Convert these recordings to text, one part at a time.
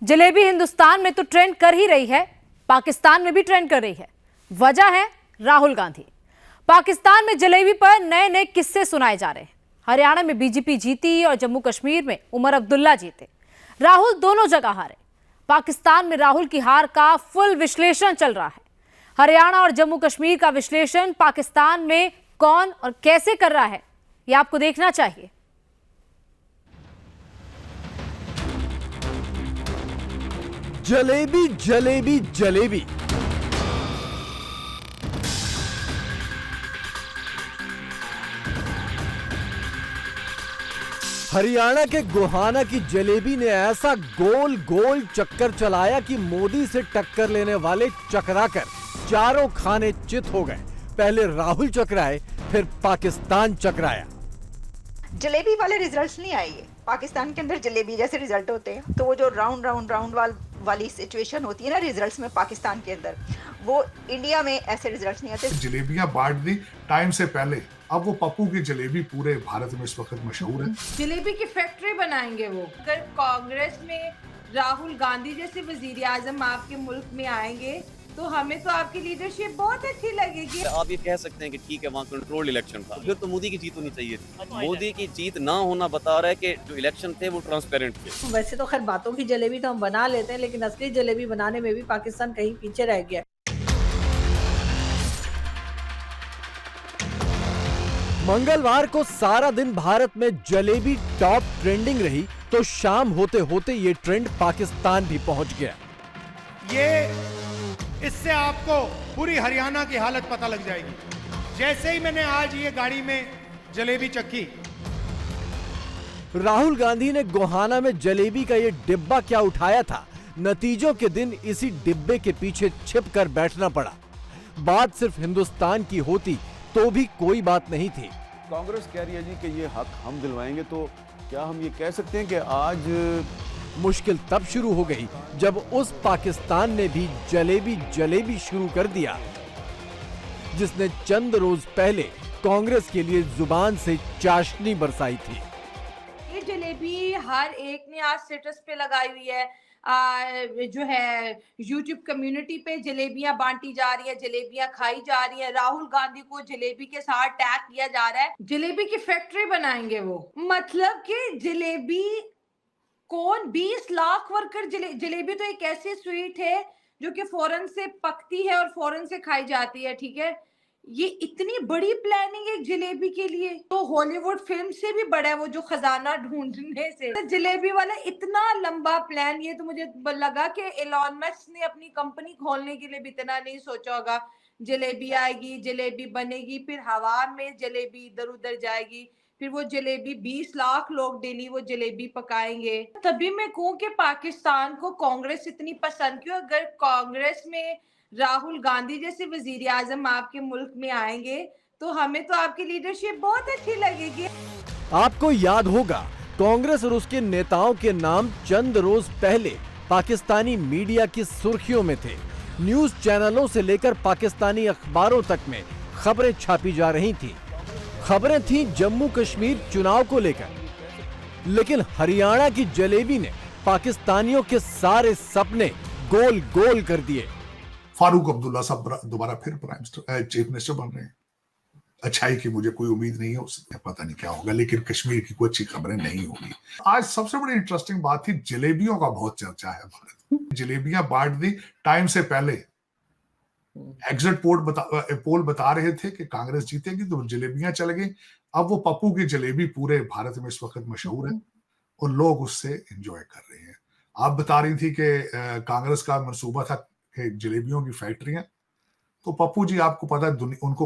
जलेबी हिंदुस्तान में तो ट्रेंड कर ही रही है, पाकिस्तान में भी ट्रेंड कर रही है। वजह है राहुल गांधी। पाकिस्तान में जलेबी पर नए नए किस्से सुनाए जा रहे हैं। हरियाणा में बीजेपी जीती और जम्मू कश्मीर में उमर अब्दुल्ला जीते। राहुल दोनों जगह हारे। पाकिस्तान में राहुल की हार का फुल विश्लेषण चल रहा है। हरियाणा और जम्मू कश्मीर का विश्लेषण पाकिस्तान में कौन और कैसे कर रहा है, यह आपको देखना चाहिए। जलेबी जलेबी जलेबी। हरियाणा के गोहाना की जलेबी ने ऐसा गोल गोल चक्कर चलाया कि मोदी से टक्कर लेने वाले चकराकर चारों खाने चित हो गए। पहले राहुल चकराए, फिर पाकिस्तान चकराया। जलेबी वाले रिजल्ट्स नहीं आए। पाकिस्तान के अंदर जलेबी जैसे रिजल्ट होते हैं, तो वो जो राउंड वाली सिचुएशन होती है ना रिजल्ट्स में पाकिस्तान के अंदर, वो इंडिया में ऐसे रिजल्ट्स नहीं आते। जलेबियां बांट दी टाइम से पहले, अब वो पप्पू की जलेबी पूरे भारत में इस वक्त मशहूर है। जलेबी की फैक्ट्री बनाएंगे वो। अगर कांग्रेस में राहुल गांधी जैसे वजीर आजम आपके मुल्क में आएंगे तो हमें तो आपकी लीडरशिप बहुत अच्छी लगेगी। आप ये कह सकते हैं कि ठीक है वहाँ कंट्रोल्ड इलेक्शन था, फिर तो मोदी की जीत होनी चाहिए थी। मोदी की जीत ना होना बता रहा है कि जो इलेक्शन थे वो ट्रांसपेरेंट थे। वैसे तो खैर बातों की जलेबी तो हम बना लेते हैं, लेकिन असली जलेबी बनाने में भी पाकिस्तान कहीं पीछे रह गया। मंगलवार को सारा दिन भारत में जलेबी टॉप ट्रेंडिंग रही, तो शाम होते होते ये ट्रेंड पाकिस्तान भी पहुंच गया। इससे आपको पूरी हरियाणा की हालत पता लग जाएगी। जैसे ही मैंने आज ये गाड़ी में जलेबी चखी। राहुल गांधी ने गोहाना में जलेबी का ये डिब्बा क्या उठाया था, नतीजों के दिन इसी डिब्बे के पीछे छिपकर बैठना पड़ा। बात सिर्फ हिंदुस्तान की होती तो भी कोई बात नहीं थी। कांग्रेस कह रही है जी कि ये हक हम दिलवाएंगे, तो क्या हम ये कह सकते हैं कि आज मुश्किल तब शुरू हो गई जब उस पाकिस्तान ने भी जलेबी जलेबी शुरू कर दिया, जिसने चंद रोज पहले कांग्रेस के लिए जुबान से चाशनी बरसाई थी। ये जलेबी हर एक ने आज स्टेटस पे लगाई हुई है। जो है यूट्यूब कम्युनिटी पे जलेबियां बांटी जा रही है, जलेबियां खाई जा रही है। राहुल गांधी को जलेबी के साथ टैग किया जा रहा है। जलेबी की फैक्ट्री बनाएंगे वो। मतलब कि जलेबी कौन 20 लाख वर्कर जलेबी तो एक ऐसी स्वीट है जो कि फौरन से पकती है और फौरन से खाई जाती है। ठीक है, ये इतनी बड़ी प्लानिंग है जलेबी के लिए, तो हॉलीवुड फिल्म से भी बड़ा है वो जो खजाना ढूंढने से। तो जलेबी वाला इतना लंबा प्लान, ये तो मुझे लगा कि एलन मस्क ने अपनी कंपनी खोलने के लिए भी इतना नहीं सोचा होगा। जलेबी आएगी, जलेबी बनेगी, फिर हवा में जलेबी इधर उधर जाएगी, फिर वो जलेबी 20 लाख लोग डेली वो जलेबी पकाएंगे। तभी मैं कहूँ कि पाकिस्तान को कांग्रेस इतनी पसंद क्यों। अगर कांग्रेस में राहुल गांधी जैसे वजीर आजम आपके मुल्क में आएंगे तो हमें तो आपकी लीडरशिप बहुत अच्छी लगेगी। आपको याद होगा कांग्रेस और उसके नेताओं के नाम चंद रोज पहले पाकिस्तानी मीडिया की सुर्खियों में थे। न्यूज चैनलों से लेकर पाकिस्तानी अखबारों तक में खबरें छापी जा रही थी। खबरें थी जम्मू कश्मीर चुनाव को लेकर, लेकिन हरियाणा की जलेबी ने पाकिस्तानियों के सारे सपने गोल गोल कर दिए। फारूक अब्दुल्ला साहब दोबारा फिर चीफ मिनिस्टर बन रहे हैं। अच्छाई की मुझे कोई उम्मीद नहीं है, उससे पता नहीं क्या होगा, लेकिन कश्मीर की कोई अच्छी खबरें नहीं होगी। आज सबसे बड़ी इंटरेस्टिंग बात थी, जलेबियों का बहुत चर्चा है भारत में। जलेबियां बांट दी टाइम से पहले। एग्जिट पोल बता रहे थे कि कांग्रेस जीतेगी, तो जलेबियां चल गई। अब वो पप्पू की जलेबी पूरे भारत में इस वक्त मशहूर है और लोग उससे एंजॉय कर रहे हैं। आप बता रही थी कि कांग्रेस का मंसूबा था कि जलेबियों की फैक्ट्रियां, तो पप्पू जी आपको पता है उनको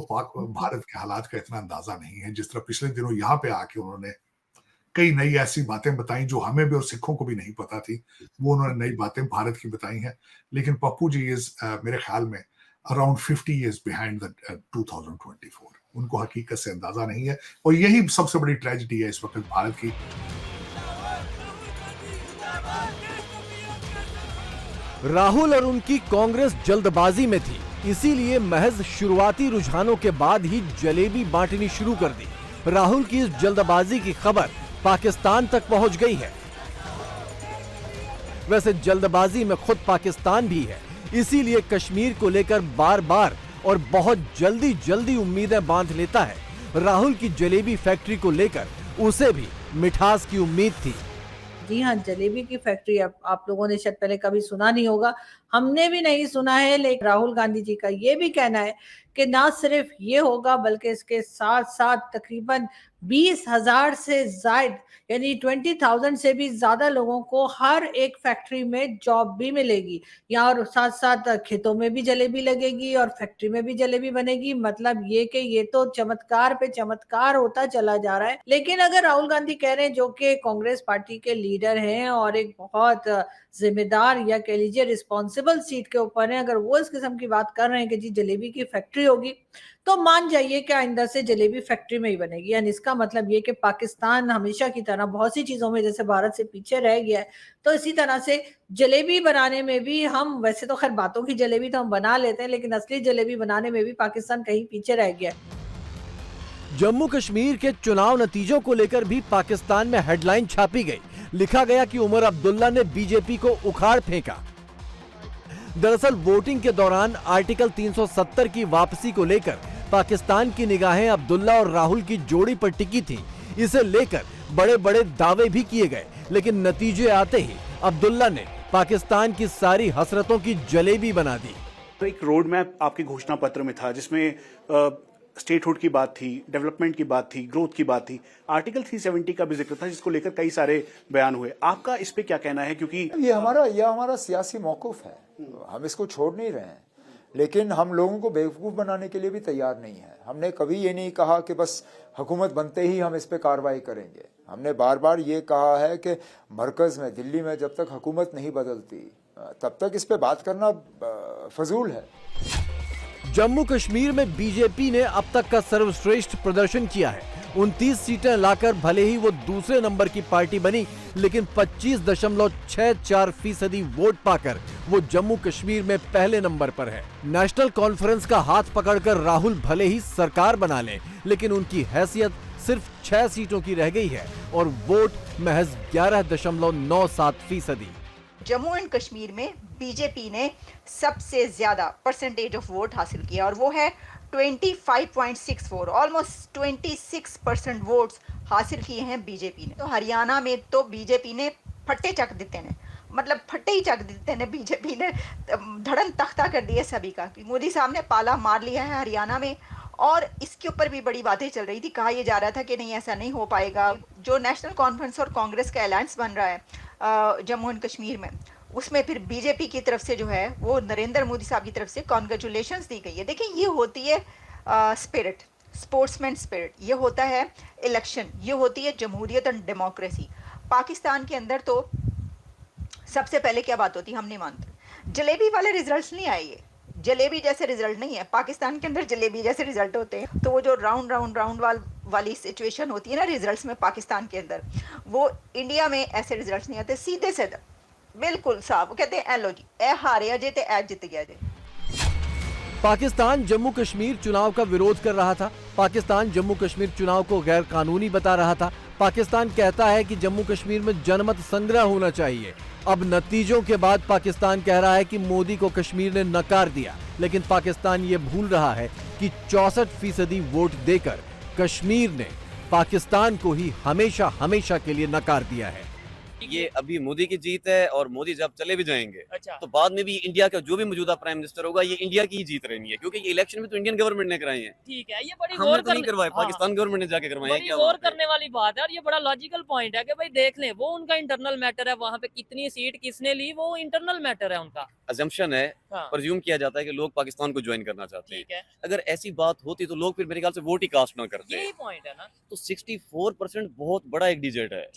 भारत के हालात का इतना अंदाजा नहीं है। जिस तरह पिछले दिनों यहाँ पे आके उन्होंने कई नई ऐसी बातें बताई जो हमें भी और सिखों को भी नहीं पता थी, वो उन्होंने नई बातें भारत की बताई हैं। लेकिन पप्पू जी इज मेरे ख्याल में अराउंड 50 years behind the 2024। उनको हकीकत से अंदाजा नहीं है, और यही सबसे बड़ी ट्रेजेडी है इस वक्त भारत की। राहुल और उनकी कांग्रेस जल्दबाजी में थी, इसीलिए महज शुरुआती रुझानों के बाद ही जलेबी बांटनी शुरू कर दी। राहुल की इस जल्दबाजी की खबर पाकिस्तान तक पहुंच गई है। वैसे जल्दबाजी में खुद पाकिस्तान भी है, इसीलिए कश्मीर को लेकर बार बार और बहुत जल्दी उम्मीदें बांध लेता है। राहुल की जलेबी फैक्ट्री को लेकर उसे भी मिठास की उम्मीद थी। जी हाँ, जलेबी की फैक्ट्री आप लोगों ने शायद पहले कभी सुना नहीं होगा, हमने भी नहीं सुना है, लेकिन राहुल गांधी जी का ये भी कहना है कि ना सिर्फ ये होगा बल्कि इसके साथ साथ तकरीबन 20,000 से ज्यादा यानी 20,000 से भी ज्यादा लोगों को हर एक फैक्ट्री में जॉब भी मिलेगी। यहाँ और साथ साथ खेतों में भी जलेबी लगेगी और फैक्ट्री में भी जलेबी बनेगी। मतलब ये कि ये तो चमत्कार पे चमत्कार होता चला जा रहा है। लेकिन अगर राहुल गांधी कह रहे हैं, जो कि कांग्रेस पार्टी के लीडर हैं और एक बहुत जिम्मेदार या कह लीजिए रिस्पॉन्सिबल सीट के ऊपर है, अगर वो इस किस्म की बात कर रहे हैं कि जी जलेबी की फैक्ट्री होगी, तो मान जाइए कि आइंदा से जलेबी फैक्ट्री में ही बनेगी। यानी इसका मतलब ये कि पाकिस्तान हमेशा की तरह बहुत सी चीजों में जैसे भारत से पीछे रह गया है, तो इसी तरह से जलेबी बनाने में भी हम, वैसे तो खैर बातों की जलेबी तो हम बना लेते हैं, लेकिन असली जलेबी बनाने में भी पाकिस्तान कहीं पीछे रह गया है। जम्मू कश्मीर के चुनाव नतीजों को लेकर भी पाकिस्तान में हेडलाइन छापी गई। लिखा गया कि उमर अब्दुल्ला ने बीजेपी को उखाड़ फेंका। दरअसल वोटिंग के दौरान आर्टिकल 370 की वापसी को लेकर पाकिस्तान की निगाहें अब्दुल्ला और राहुल की जोड़ी पर टिकी थी। इसे लेकर बड़े बड़े दावे भी किए गए, लेकिन नतीजे आते ही अब्दुल्ला ने पाकिस्तान की सारी हसरतों की जलेबी बना दी। तो एक रोड मैप आपके घोषणा पत्र में था जिसमें स्टेटहुड की बात थी, डेवलपमेंट की बात थी, ग्रोथ की बात थी, आर्टिकल 370 का भी जिक्र था जिसको लेकर कई सारे बयान हुए। आपका इस पे क्या कहना है? क्योंकि ये हमारा सियासी मौक़िफ़ है, हम इसको छोड़ नहीं रहे हैं, लेकिन हम लोगों को बेवकूफ़ बनाने के लिए भी तैयार नहीं है। हमने कभी ये नहीं कहा कि बस हुकूमत बनते ही हम इस पे कार्रवाई करेंगे। हमने बार बार ये कहा है कि मरकज़ में, दिल्ली में जब तक हुकूमत नहीं बदलती तब तक इस पे बात करना फजूल है। जम्मू कश्मीर में बीजेपी ने अब तक का सर्वश्रेष्ठ प्रदर्शन किया है। 29 सीटें लाकर भले ही वो दूसरे नंबर की पार्टी बनी, लेकिन 25.64% वोट पाकर वो जम्मू कश्मीर में पहले नंबर पर है। नेशनल कॉन्फ्रेंस का हाथ पकड़कर राहुल भले ही सरकार बना लें, लेकिन उनकी हैसियत सिर्फ 6 सीटों की रह गई है और वोट महज 11.97%। जम्मू एंड कश्मीर में बीजेपी ने सबसे ज्यादा परसेंटेज ऑफ वोट हासिल किया और वो है 25.64, ऑलमोस्ट 26% वोट्स हासिल किए हैं बीजेपी ने। तो हरियाणा में तो बीजेपी ने फट्टे चक देते हैं, मतलब फट्टे ही चक देते हैं। बीजेपी ने धड़न तख्ता कर दिया सभी का। मोदी साहब ने पाला मार लिया है हरियाणा में और इसके ऊपर भी बड़ी बातें चल रही थी। कहा यह जा रहा था कि नहीं, ऐसा नहीं हो पाएगा। जो नेशनल कॉन्फ्रेंस और कांग्रेस का अलायंस बन रहा है जम्मू एंड कश्मीर में, उसमें फिर बीजेपी की तरफ से जो है वो नरेंद्र मोदी साहब की तरफ से कॉन्ग्रेचुलेशंस दी गई है। देखिए, ये होती है स्पिरिट, स्पोर्ट्समैन स्पिरिट, ये होता है इलेक्शन, ये होती है जमहूरियत एंड डेमोक्रेसी। पाकिस्तान के अंदर तो सबसे पहले क्या बात होती है, हम नहीं मानते। जलेबी वाले रिजल्ट्स नहीं आए, ये जलेबी जैसे रिजल्ट नहीं है। पाकिस्तान के अंदर जलेबी जैसे रिजल्ट होते हैं। तो वो जो राउंड वाली सिचुएशन होती है ना रिजल्ट्स में पाकिस्तान के अंदर, वो इंडिया में ऐसे रिजल्ट्स नहीं आते। सीधे से बिल्कुल साहब कहते हैं ए लो जी, ए हारे जे ते ए जीत गया जे। पाकिस्तान जम्मू कश्मीर चुनाव का विरोध कर रहा था। पाकिस्तान जम्मू कश्मीर चुनाव को गैर कानूनी बता रहा था। पाकिस्तान कहता है कि जम्मू कश्मीर में जनमत संग्रह होना चाहिए। अब नतीजों के बाद पाकिस्तान कह रहा है कि मोदी को कश्मीर ने नकार दिया, लेकिन पाकिस्तान ये भूल रहा है कि 64% वोट देकर कश्मीर ने पाकिस्तान को ही हमेशा हमेशा के लिए नकार दिया है। ये अभी मोदी की जीत है और मोदी जब चले भी जाएंगे तो बाद में भी इंडिया का जो भी मौजूदा प्राइम मिनिस्टर होगा ये इंडिया की ही जीत रहनी है, क्योंकि ये इलेक्शन में तो इंडियन गवर्नमेंट ने कराए हैं। ठीक है, ये बड़ी हमने तो नहीं करवाए, पाकिस्तान गवर्नमेंट ने जाके करवाए। क्या गौर करने वाली बात है और ये बड़ा लॉजिकल पॉइंट है कि भाई देख लें, वो उनका इंटरनल मैटर है, वहाँ पे कितनी सीट किसने ली वो इंटरनल मैटर है उनका। अजम्पशन है, प्रेज्यूम किया जाता है कि लोग पाकिस्तान को ज्वाइन करना चाहते हैं। अगर ऐसी बात होती तो लोग फिर मेरे ख्याल से वोट ही कास्ट ना करते। यही पॉइंट है ना। तो 64% बहुत बड़ा एक डिजिट है।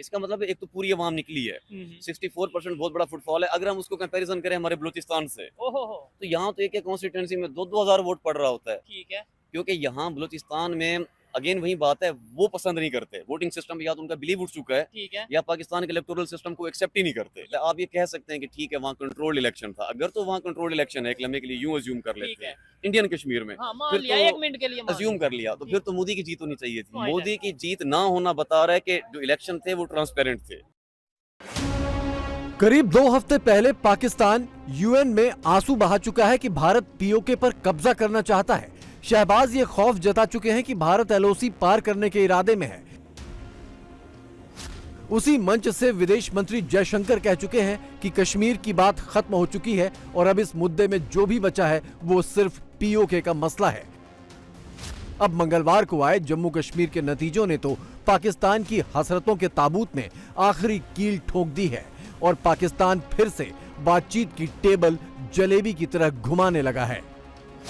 इसका मतलब एक तो पूरी आवाम निकली है, 64% बहुत बड़ा फुटफॉल है। अगर हम उसको कंपैरिजन करें हमारे बलूचिस्तान से, तो यहाँ तो एक कॉन्स्टिट्यूंसी में 2-2 हजार वोट पड़ रहा होता है। ठीक है, क्योंकि यहाँ बलूचिस्तान में अगेन वही बात है, वो पसंद नहीं करते वोटिंग सिस्टम, या तो उनका बिलीव उठ चुका है, ठीक है, या पाकिस्तान के इलेक्टोरल सिस्टम को एक्सेप्ट ही नहीं करते। आप ये कह सकते हैं कि ठीक है वहाँ कंट्रोल्ड इलेक्शन था। अगर तो वहाँ कंट्रोल्ड इलेक्शन है, एक लम्हे के लिए यूं अज्यूम कर लेते हैं इंडियन कश्मीर में, मान लिया, एक मिनट के लिए अज्यूम कर लिया, तो फिर तो मोदी की जीत होनी चाहिए थी। मोदी की जीत ना होना बता रहा है कि जो इलेक्शन थे वो ट्रांसपेरेंट थे। करीब 2 हफ्ते पहले पाकिस्तान यूएन में आंसू बहा चुका है कि भारत पीओके पर कब्जा करना चाहता है। शहबाज ये खौफ जता चुके हैं कि भारत एलओसी पार करने के इरादे में है। उसी मंच से विदेश मंत्री जयशंकर कह चुके हैं कि कश्मीर की बात खत्म हो चुकी है और अब इस मुद्दे में जो भी बचा है वो सिर्फ पीओके का मसला है। अब मंगलवार को आए जम्मू कश्मीर के नतीजों ने तो पाकिस्तान की हसरतों के ताबूत में आखिरी कील ठोक दी है और पाकिस्तान फिर से बातचीत की टेबल जलेबी की तरह घुमाने लगा है।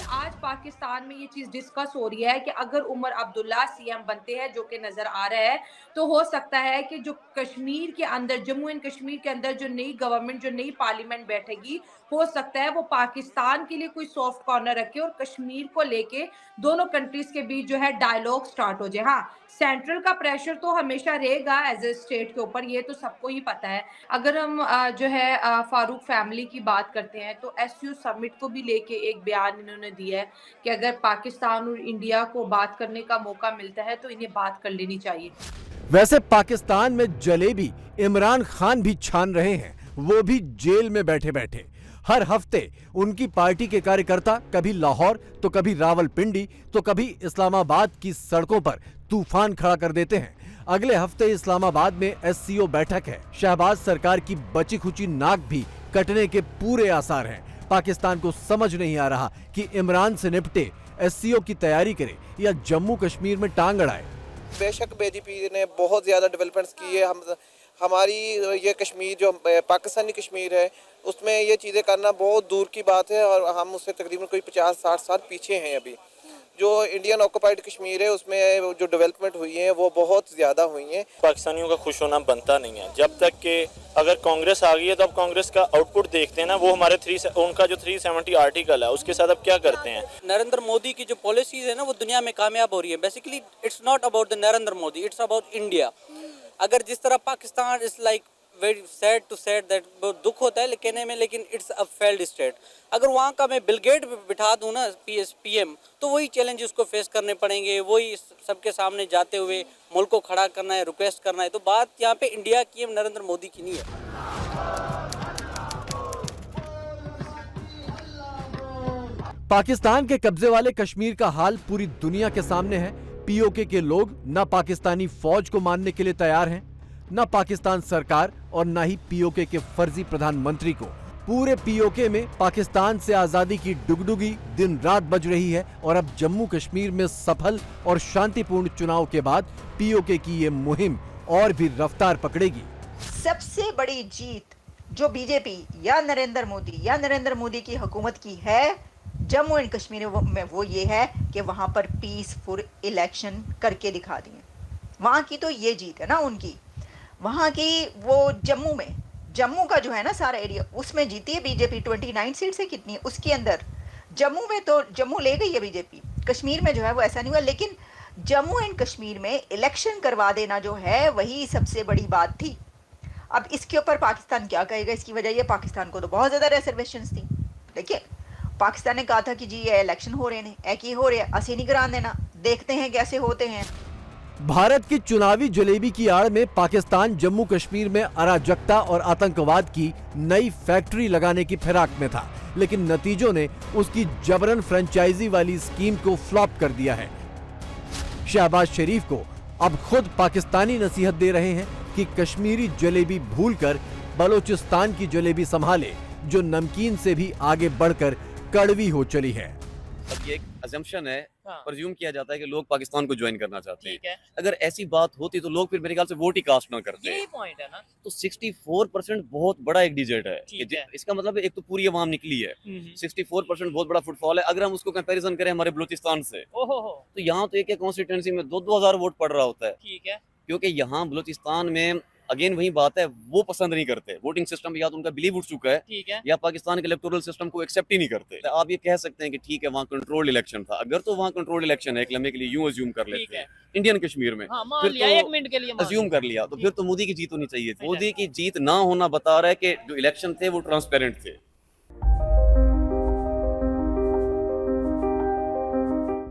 आज पाकिस्तान में ये चीज डिस्कस हो रही है कि अगर उमर अब्दुल्ला सीएम बनते हैं, जो कि नजर आ रहा है, तो हो सकता है कि जो कश्मीर के अंदर, जम्मू एंड कश्मीर के अंदर जो नई गवर्नमेंट, जो नई पार्लियामेंट बैठेगी, हो सकता है वो पाकिस्तान के लिए कोई सॉफ्ट कॉर्नर रखे और कश्मीर को लेके दोनों कंट्रीज के बीच जो है डायलॉग स्टार्ट हो जाए। हाँ, सेंट्रल का प्रेशर तो हमेशा रहेगा एज ए स्टेट के ऊपर, ये तो सबको ही पता है। अगर हम जो है फारूक फैमिली की बात करते हैं तो एससीओ समिट को भी लेके एक बयान इन्होंने दिया है कि अगर पाकिस्तान और इंडिया को बात करने का मौका मिलता है तो इन्हें बात कर लेनी चाहिए। वैसे पाकिस्तान में जलेबी इमरान खान भी छान रहे हैं, वो भी जेल में बैठे बैठे। हर हफ्ते उनकी पार्टी के कार्यकर्ता कभी लाहौर तो कभी रावलपिंडी तो कभी इस्लामाबाद की सड़कों पर तूफान खड़ा कर देते हैं। अगले हफ्ते इस्लामाबाद में एससीओ बैठक है। शहबाज सरकार की बची खुची नाक भी कटने के पूरे आसार हैं। पाकिस्तान को समझ नहीं आ रहा कि इमरान से निपटे, एससीओ की तैयारी करे या जम्मू कश्मीर में टांग अड़ाए। बेशक बीजेपी ने बहुत ज्यादा डेवलपमेंट्स की है। हमारी ये कश्मीर जो पाकिस्तानी कश्मीर है उसमें ये चीज़ें करना बहुत दूर की बात है और हम उससे तकरीबन कोई 50-60 साल पीछे हैं। अभी जो इंडियन ऑक्युपाइड कश्मीर है उसमें जो डेवलपमेंट हुई है वो बहुत ज़्यादा हुई है। पाकिस्तानियों का खुश होना बनता नहीं है जब तक कि अगर कांग्रेस आ गई है तो अब कांग्रेस का आउटपुट देखते हैं ना, वो हमारे उनका जो 370 आर्टिकल है उसके साथ अब क्या करते हैं। नरेंद्र मोदी की जो पॉलिसीज है ना वो दुनिया में कामयाब हो रही है। Basically it's not about the Narendra Modi, it's about India. अगर जिस तरह Pakistan is like very sad to sad that, दुख होता है कहने में, लेकिन इट्स अ फेल्ड स्टेट। अगर वहाँ का मैं बिल गेट बिठा दूँ ना पीएम, तो वही चैलेंज उसको फेस करने पड़ेंगे, वही सबके सामने जाते हुए मुल्क को खड़ा करना है, रिक्वेस्ट करना है। तो बात यहाँ पे इंडिया की है, नरेंद्र मोदी की नहीं है। पाकिस्तान के कब्जे वाले कश्मीर का हाल पूरी दुनिया के सामने है। पीओके के लोग न पाकिस्तानी फौज को मानने के लिए तैयार हैं, न पाकिस्तान सरकार और न ही पीओके के फर्जी प्रधानमंत्री को। पूरे पीओके में पाकिस्तान से आजादी की डुगडुगी दिन रात बज रही है और अब जम्मू कश्मीर में सफल और शांतिपूर्ण चुनाव के बाद पीओके की ये मुहिम और भी रफ्तार पकड़ेगी। सबसे बड़ी जीत जो बीजेपी या नरेंद्र मोदी की हुकूमत की है जम्मू एंड कश्मीर में, वो ये है कि वहां पर पीसफुल इलेक्शन करके दिखा दिए। वहां की तो ये जीत है ना उनकी। वहां की वो जम्मू का जो है ना सारा एरिया, उसमें जीती है बीजेपी। 29 सीट से कितनी है उसके अंदर। जम्मू में तो जम्मू ले गई है बीजेपी, कश्मीर में जो है वो ऐसा नहीं हुआ। लेकिन जम्मू एंड कश्मीर में इलेक्शन करवा देना जो है वही सबसे बड़ी बात थी। अब इसके ऊपर पाकिस्तान क्या कहेगा? इसकी वजह ये, पाकिस्तान को तो बहुत ज्यादा रिजर्वेशंस थी। देखिए, पाकिस्तान ने कहा था कि जी ये इलेक्शन हो रहे हैं, एक ही हो रहे हैं, असी नहीं करा देना, देखते हैं कैसे होते हैं। भारत की चुनावी जलेबी की आड़ में पाकिस्तान जम्मू कश्मीर में अराजकता और आतंकवाद की नई फैक्ट्री लगाने की फिराक में था, लेकिन नतीजों ने उसकी जबरन फ्रेंचाइजी वाली स्कीम को फ्लॉप कर दिया है। शहबाज शरीफ को अब खुद पाकिस्तानी नसीहत दे रहे हैं कि कश्मीरी जलेबी भूलकर बलोचिस्तान की जलेबी संभाले, जो नमकीन से भी आगे बढ़कर कड़वी हो चली है। अब ये एक अजम्पशन है, प्रेज्यूम किया जाता है कि लोग पाकिस्तान को ज्वाइन करना चाहते हैं। अगर ऐसी बात होती तो लोग फिर मेरे ख्याल से वोट ही कास्ट ना करते। यही पॉइंट है ना। तो 64% बहुत बड़ा एक डिजिट है। इसका मतलब एक तो पूरी आवाम निकली है। 64% बहुत बड़ा फुटफॉल है। अगर हम उसको कंपैरिजन करें हमारे बलूचिस्तान से, तो यहाँ तो एक कॉन्स्टिट्यूंसी में 2-2 हजार वोट पड़ रहा होता है। ठीक है, क्योंकि यहाँ बलूचिस्तान में अगेन वही बात है, वो पसंद नहीं करते वोटिंग सिस्टम, या तो उनका बिलीव उठ चुका है, ठीक है, या पाकिस्तान के इलेक्टोरल सिस्टम को एक्सेप्ट ही नहीं करते। तो आप ये कह सकते हैं कि ठीक है वहाँ कंट्रोल्ड इलेक्शन था। अगर तो वहाँ कंट्रोल्ड इलेक्शन है, एक लम्हे के लिए यूं अज्यूम कर लेते हैं इंडियन कश्मीर में, फिर तो एक मिनट के लिए अज्यूम कर लिया, तो फिर तो मोदी की जीत होनी चाहिए। मोदी की जीत ना होना बता रहा है कि जो इलेक्शन थे वो ट्रांसपेरेंट थे।